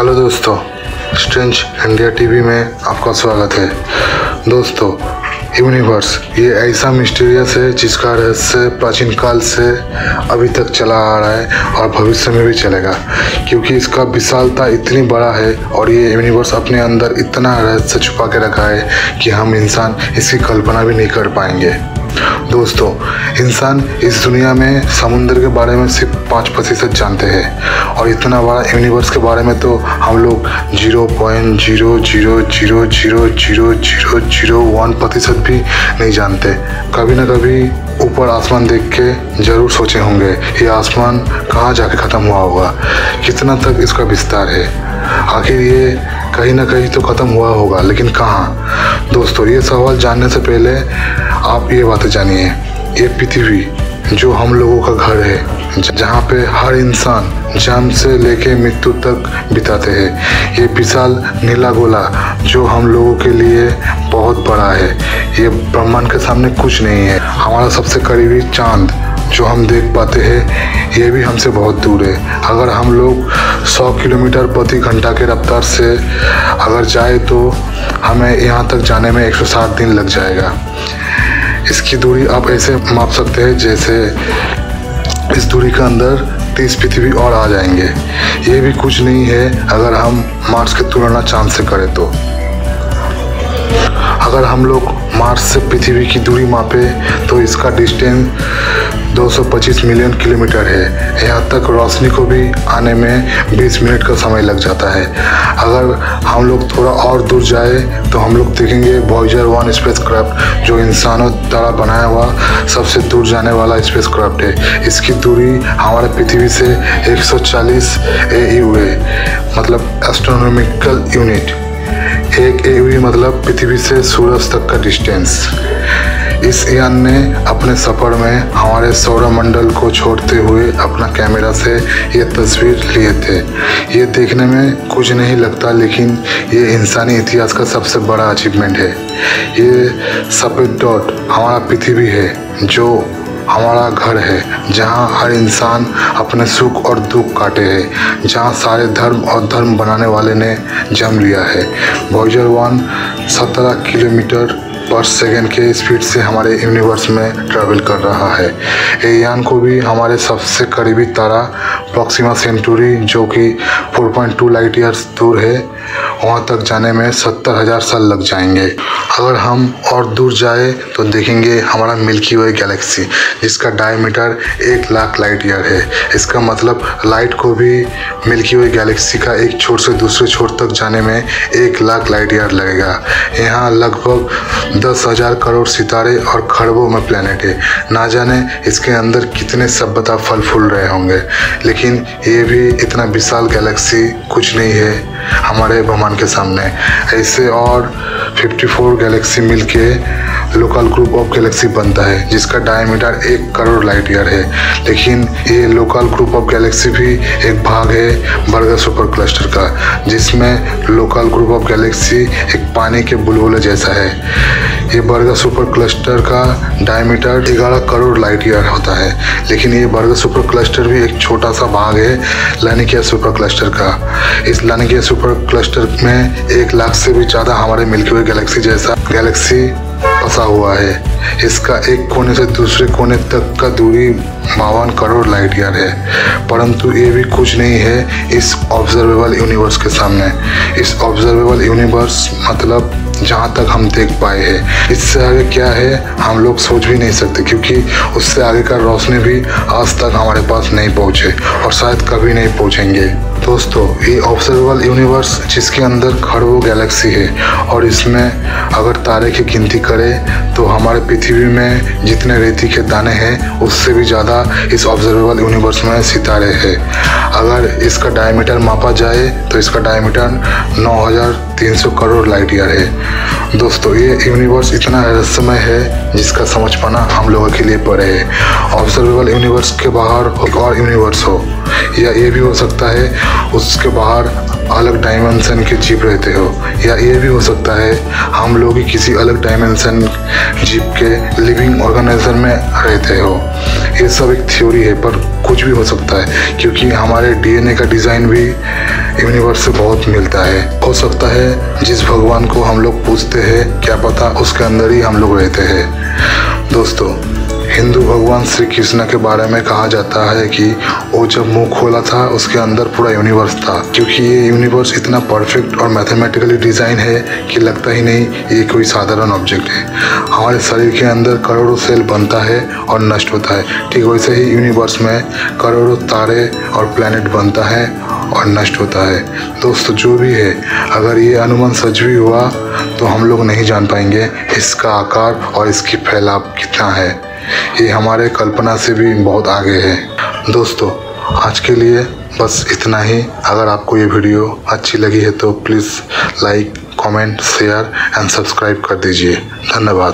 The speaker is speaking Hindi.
हेलो दोस्तों, स्ट्रेंज इंडिया टीवी में आपका स्वागत है। दोस्तों, यूनिवर्स ये ऐसा मिस्टीरियस है जिसका रहस्य प्राचीन काल से अभी तक चला आ रहा है और भविष्य में भी चलेगा, क्योंकि इसका विशालता इतनी बड़ा है और ये यूनिवर्स अपने अंदर इतना रहस्य छुपा के रखा है कि हम इंसान इसकी कल्पना भी नहीं कर पाएंगे। दोस्तों, इंसान इस दुनिया में समुद्र के बारे में सिर्फ 5% जानते हैं और इतना बड़ा यूनिवर्स के बारे में तो हम लोग 0.000000001% भी नहीं जानते। कभी न कभी ऊपर आसमान देख के जरूर सोचे होंगे ये आसमान कहाँ जाके ख़त्म हुआ होगा, कितना तक इसका विस्तार है, आखिर ये कहीं ना कहीं तो ख़त्म हुआ होगा, लेकिन कहाँ। दोस्तों, ये सवाल जानने से पहले आप ये बातें जानिए। ये पृथ्वी जो हम लोगों का घर है, जहाँ पे हर इंसान जन्म से लेके मृत्यु तक बिताते हैं, ये विशाल नीला गोला जो हम लोगों के लिए बहुत बड़ा है, ये ब्रह्मांड के सामने कुछ नहीं है। हमारा सबसे करीबी चांद जो हम देख पाते हैं, ये भी हमसे बहुत दूर है। अगर हम लोग 100 किलोमीटर प्रति घंटा के रफ्तार से अगर जाए तो हमें यहाँ तक जाने में 160 दिन लग जाएगा। इसकी दूरी आप ऐसे माप सकते हैं जैसे इस दूरी के अंदर 30 पृथ्वी और आ जाएंगे। ये भी कुछ नहीं है अगर हम मार्स की तुलना चांद से करें तो। अगर हम लोग मार्स से पृथ्वी की दूरी मापे तो इसका डिस्टेंस 225 मिलियन किलोमीटर है। यहाँ तक रोशनी को भी आने में 20 मिनट का समय लग जाता है। अगर हम लोग थोड़ा और दूर जाए तो हम लोग देखेंगे वॉयेजर 1 स्पेसक्राफ्ट, जो इंसानों द्वारा बनाया हुआ सबसे दूर जाने वाला स्पेसक्राफ्ट है। इसकी दूरी हमारे पृथ्वी से 140 AU है, मतलब एस्ट्रोनॉमिकल यूनिट। एक AU मतलब पृथ्वी से सूरज तक का डिस्टेंस। इस यान ने अपने सफ़र में हमारे सौरमंडल को छोड़ते हुए अपना कैमरा से ये तस्वीर लिए थे। ये देखने में कुछ नहीं लगता, लेकिन ये इंसानी इतिहास का सबसे बड़ा अचीवमेंट है। ये सफ़ेद डॉट हमारा पृथ्वी है, जो हमारा घर है, जहाँ हर इंसान अपने सुख और दुख काटे हैं, जहाँ सारे धर्म और धर्म बनाने वाले ने जन्म लिया है। वॉयेजर 1 17 किलोमीटर पर सेकेंड के स्पीड से हमारे यूनिवर्स में ट्रैवल कर रहा है। ये यान को भी हमारे सबसे करीबी तारा प्रॉक्सिमा सेंटूरी, जो कि 4.2 लाइट ईयर्स दूर है, वहाँ तक जाने में 70,000 साल लग जाएंगे। अगर हम और दूर जाए तो देखेंगे हमारा मिल्की वे गैलेक्सी, जिसका डायमीटर 1 लाख लाइट ईयर है। इसका मतलब लाइट को भी मिल्की वे गैलेक्सी का एक छोर से दूसरे छोर तक जाने में 1 लाख लाइट ईयर लगेगा। यहाँ लगभग 10,000 करोड़ सितारे और खरबों में प्लैनेट है। ना जाने इसके अंदर कितने सभ्यता फल फूल रहे होंगे, लेकिन ये भी इतना विशाल गैलेक्सी कुछ नहीं है हमारे ब्रह्मांड के सामने। ऐसे और 54 गैलेक्सी मिलके लोकल ग्रुप ऑफ गैलेक्सी बनता है, जिसका डायमीटर 1 करोड़ लाइट ईयर है। लेकिन ये लोकल ग्रुप ऑफ गैलेक्सी भी एक भाग है बर्गर सुपर क्लस्टर का, जिसमें लोकल ग्रुप ऑफ गैलेक्सी एक पानी के बुलबुले जैसा है। ये बर्गर सुपर क्लस्टर का डायमीटर 11 करोड़ लाइट ईयर होता है, लेकिन ये बर्गर सुपर क्लस्टर भी एक छोटा सा भाग है लानिकिया सुपर क्लस्टर का। इस लानिकिया सुपर क्लस्टर में 1 लाख से भी ज़्यादा हमारे मिल्की वे गैलेक्सी जैसा गैलेक्सी फंसा हुआ है। इसका एक कोने से दूसरे कोने तक का दूरी 52 करोड़ लाइट ईयर है, परंतु ये भी कुछ नहीं है इस ऑब्जर्वेबल यूनिवर्स के सामने। इस ऑब्जर्वेबल यूनिवर्स मतलब जहाँ तक हम देख पाए हैं, इससे आगे क्या है हम लोग सोच भी नहीं सकते, क्योंकि उससे आगे का रोशनी भी आज तक हमारे पास नहीं पहुँचे और शायद कभी नहीं पहुँचेंगे। दोस्तों, ये ऑब्जर्वेबल यूनिवर्स जिसके अंदर खरबों गैलेक्सी है, और इसमें अगर तारे की गिनती करें तो हमारे पृथ्वी में जितने रेती के दाने हैं उससे भी ज़्यादा इस ऑब्जर्वेबल यूनिवर्स में सितारे हैं। अगर इसका डायमीटर मापा जाए तो इसका डायमीटर 9,300 करोड़ लाइट ईयर है। दोस्तों, ये यूनिवर्स इतना रहस्यमय है जिसका समझ पाना हम लोगों के लिए परे है। ऑब्जर्वेबल यूनिवर्स के बाहर एक और यूनिवर्स हो, या ये भी हो सकता है उसके बाहर अलग डायमेंशन के जीव रहते हो, या ये भी हो सकता है हम लोग ही किसी अलग डायमेंशन जीव के लिविंग ऑर्गेनाइजर में रहते हो। ये सब एक थ्योरी है, पर कुछ भी हो सकता है, क्योंकि हमारे DNA का डिज़ाइन भी यूनिवर्स से बहुत मिलता है। हो सकता है जिस भगवान को हम लोग पूजते हैं, क्या पता उसके अंदर ही हम लोग रहते हैं। दोस्तों, हिंदू भगवान श्री कृष्ण के बारे में कहा जाता है कि वो जब मुंह खोला था उसके अंदर पूरा यूनिवर्स था, क्योंकि ये यूनिवर्स इतना परफेक्ट और मैथमेटिकली डिज़ाइन है कि लगता ही नहीं ये कोई साधारण ऑब्जेक्ट है। हमारे शरीर के अंदर करोड़ों सेल बनता है और नष्ट होता है, ठीक वैसे ही यूनिवर्स में करोड़ों तारे और प्लैनेट बनता है और नष्ट होता है। दोस्तों, जो भी है, अगर ये अनुमान सच भी हुआ तो हम लोग नहीं जान पाएंगे इसका आकार और इसकी फैलाव कितना है। ये हमारे कल्पना से भी बहुत आगे है। दोस्तों, आज के लिए बस इतना ही। अगर आपको ये वीडियो अच्छी लगी है तो please like, comment, share and subscribe कर दीजिए। धन्यवाद।